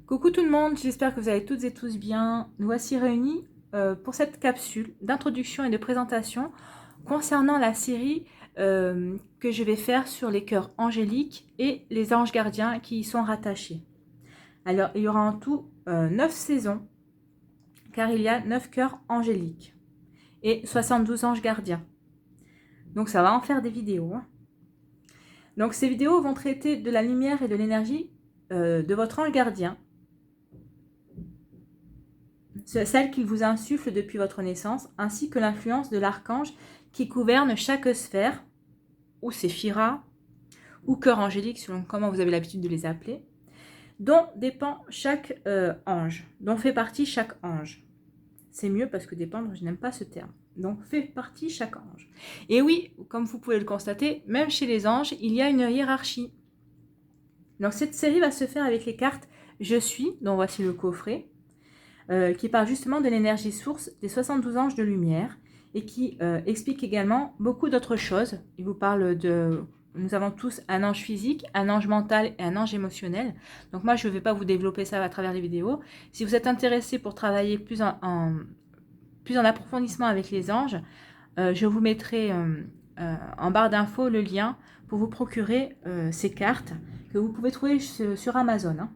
Coucou tout le monde, j'espère que vous allez toutes et tous bien. Nous voici réunis pour cette capsule d'introduction et de présentation concernant la série que je vais faire sur les cœurs angéliques et les anges gardiens qui y sont rattachés. Alors, il y aura en tout 9 saisons, car il y a 9 cœurs angéliques et 72 anges gardiens. Donc, ça va en faire des vidéos. Donc, ces vidéos vont traiter de la lumière et de l'énergie de votre ange gardien, celle qu'il vous insuffle depuis votre naissance, ainsi que l'influence de l'archange qui gouverne chaque sphère, ou séphira, ou cœur angélique, selon comment vous avez l'habitude de les appeler, dont dépend chaque ange, dont fait partie chaque ange. C'est mieux parce que dépendre, je n'aime pas ce terme. Donc, fait partie chaque ange. Et oui, comme vous pouvez le constater, même chez les anges, il y a une hiérarchie. Donc, cette série va se faire avec les cartes « Je suis », dont voici le coffret, qui parle justement de l'énergie source des 72 anges de lumière et qui explique également beaucoup d'autres choses. Il vous parle de... Nous avons tous un ange physique, un ange mental et un ange émotionnel. Donc moi, je ne vais pas vous développer ça à travers les vidéos. Si vous êtes intéressé pour travailler plus en approfondissement avec les anges, je vous mettrai en barre d'infos le lien pour vous procurer ces cartes que vous pouvez trouver sur Amazon. Hein.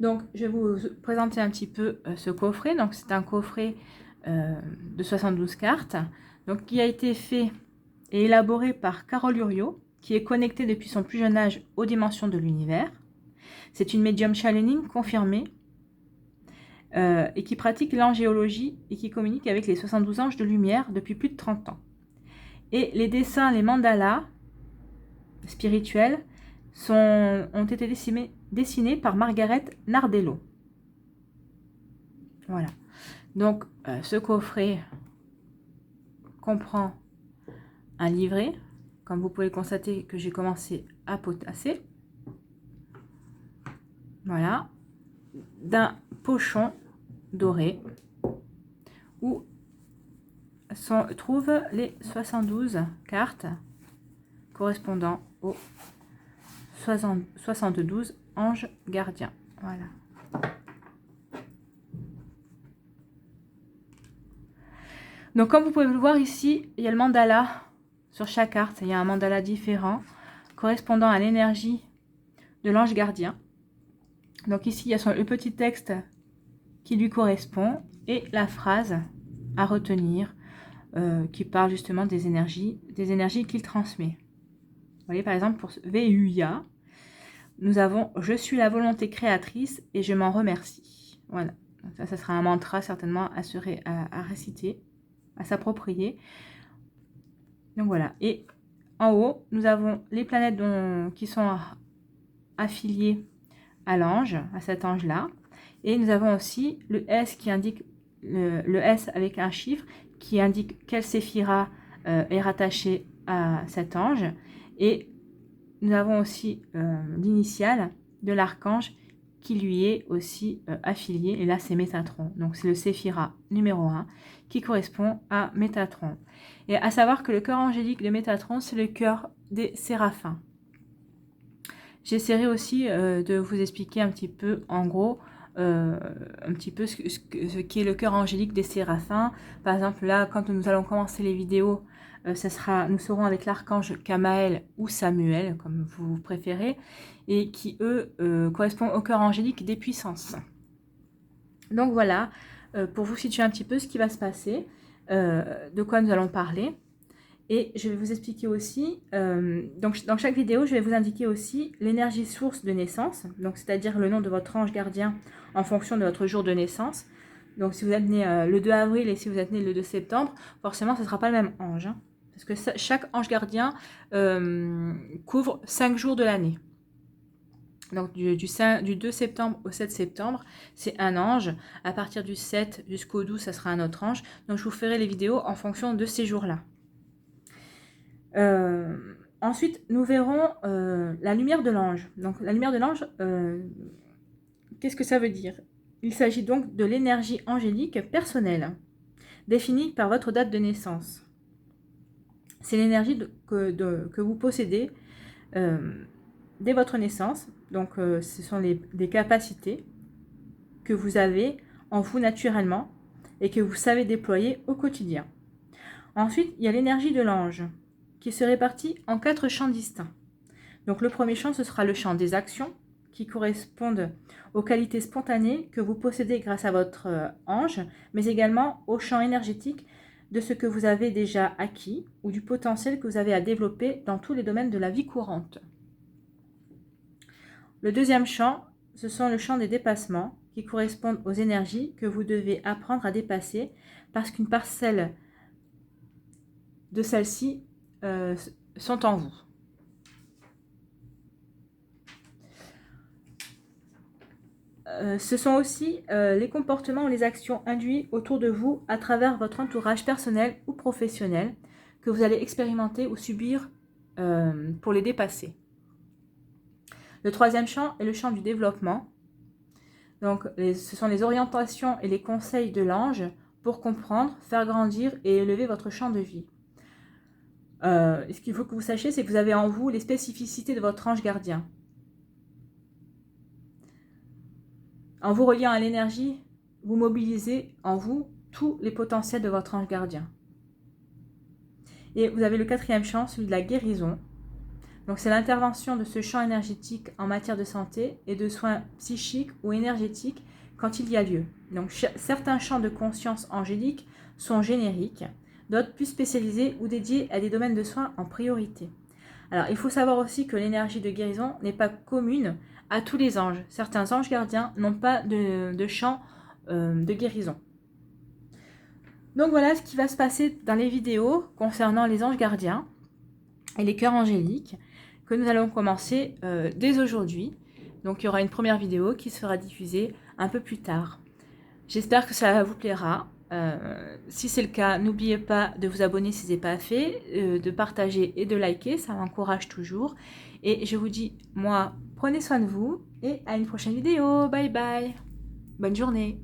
Donc, je vais vous présenter un petit peu ce coffret. Donc, c'est un coffret de 72 cartes, donc, qui a été fait et élaboré par Carole Uriot, qui est connectée depuis son plus jeune âge aux dimensions de l'univers. C'est une médium channeling confirmée et qui pratique l'angéologie et qui communique avec les 72 anges de lumière depuis plus de 30 ans. Et les dessins, les mandalas spirituels ont été dessinés par Margaret Nardello. Voilà. Donc, ce coffret comprend un livret, comme vous pouvez constater que j'ai commencé à potasser. Voilà. D'un pochon doré où se trouvent les 72 cartes correspondant aux 72 anges gardiens. Voilà. Donc, comme vous pouvez le voir ici, il y a le mandala sur chaque carte. Il y a un mandala différent correspondant à l'énergie de l'ange gardien. Donc ici, il y a le petit texte qui lui correspond et la phrase à retenir qui parle justement des énergies qu'il transmet. Vous voyez, par exemple, pour VUIA, nous avons « Je suis la volonté créatrice et je m'en remercie ». Voilà. Donc ça sera un mantra certainement à réciter, à s'approprier. Donc voilà. Et en haut, nous avons les planètes qui sont affiliées à l'ange, à cet ange-là. Et nous avons aussi le S qui indique, le S avec un chiffre, qui indique quelle séphira est rattachée à cet ange. Et nous avons aussi l'initiale de l'archange qui lui est aussi affilié. Et là, c'est Métatron. Donc, c'est le séphira numéro 1 qui correspond à Métatron. Et à savoir que le cœur angélique de Métatron, c'est le cœur des séraphins. J'essaierai aussi de vous expliquer un petit peu, en gros, un petit peu ce qu'est le cœur angélique des séraphins. Par exemple, là, quand nous allons commencer les vidéos, nous serons avec l'archange Kamaël ou Samuel, comme vous préférez, et qui, eux, correspondent au cœur angélique des puissances. Donc voilà, pour vous situer un petit peu ce qui va se passer, de quoi nous allons parler. Et je vais vous expliquer aussi, donc dans chaque vidéo, je vais vous indiquer aussi l'énergie source de naissance, donc c'est-à-dire le nom de votre ange gardien en fonction de votre jour de naissance. Donc si vous êtes né le 2 avril et si vous êtes né le 2 septembre, forcément ce ne sera pas le même ange, hein, parce que chaque ange gardien couvre 5 jours de l'année. Donc du 2 septembre au 7 septembre, c'est un ange. À partir du 7 jusqu'au 12, ça sera un autre ange. Donc je vous ferai les vidéos en fonction de ces jours-là. Ensuite, nous verrons la lumière de l'ange. Donc, la lumière de l'ange, qu'est-ce que ça veut dire? Il s'agit donc de l'énergie angélique personnelle, définie par votre date de naissance. C'est l'énergie que vous possédez dès votre naissance. Donc, ce sont des capacités que vous avez en vous naturellement et que vous savez déployer au quotidien. Ensuite, il y a l'énergie de l'ange qui se répartit en 4 champs distincts. Donc, le premier champ, ce sera le champ des actions qui correspondent aux qualités spontanées que vous possédez grâce à votre ange, mais également au champ énergétique de ce que vous avez déjà acquis ou du potentiel que vous avez à développer dans tous les domaines de la vie courante. Le deuxième champ, ce sont le champ des dépassements qui correspondent aux énergies que vous devez apprendre à dépasser parce qu'une parcelle de celles-ci sont en vous. Ce sont aussi les comportements ou les actions induits autour de vous à travers votre entourage personnel ou professionnel que vous allez expérimenter ou subir pour les dépasser. Le troisième champ est le champ du développement. Donc, ce sont les orientations et les conseils de l'ange pour comprendre, faire grandir et élever votre champ de vie. Ce qu'il faut que vous sachiez, c'est que vous avez en vous les spécificités de votre ange gardien. En vous reliant à l'énergie, vous mobilisez en vous tous les potentiels de votre ange gardien. Et vous avez le quatrième champ, celui de la guérison. Donc c'est l'intervention de ce champ énergétique en matière de santé et de soins psychiques ou énergétiques quand il y a lieu. Donc certains champs de conscience angélique sont génériques, d'autres plus spécialisés ou dédiés à des domaines de soins en priorité. Alors il faut savoir aussi que l'énergie de guérison n'est pas commune à tous les anges. Certains anges gardiens n'ont pas de champ de guérison. Donc voilà ce qui va se passer dans les vidéos concernant les anges gardiens et les cœurs angéliques que nous allons commencer dès aujourd'hui. Donc il y aura une première vidéo qui sera diffusée un peu plus tard. J'espère que ça vous plaira. Si c'est le cas, n'oubliez pas de vous abonner si ce n'est pas fait, de partager et de liker, ça m'encourage toujours. Et je vous dis, moi, prenez soin de vous et à une prochaine vidéo. Bye bye. Bonne journée.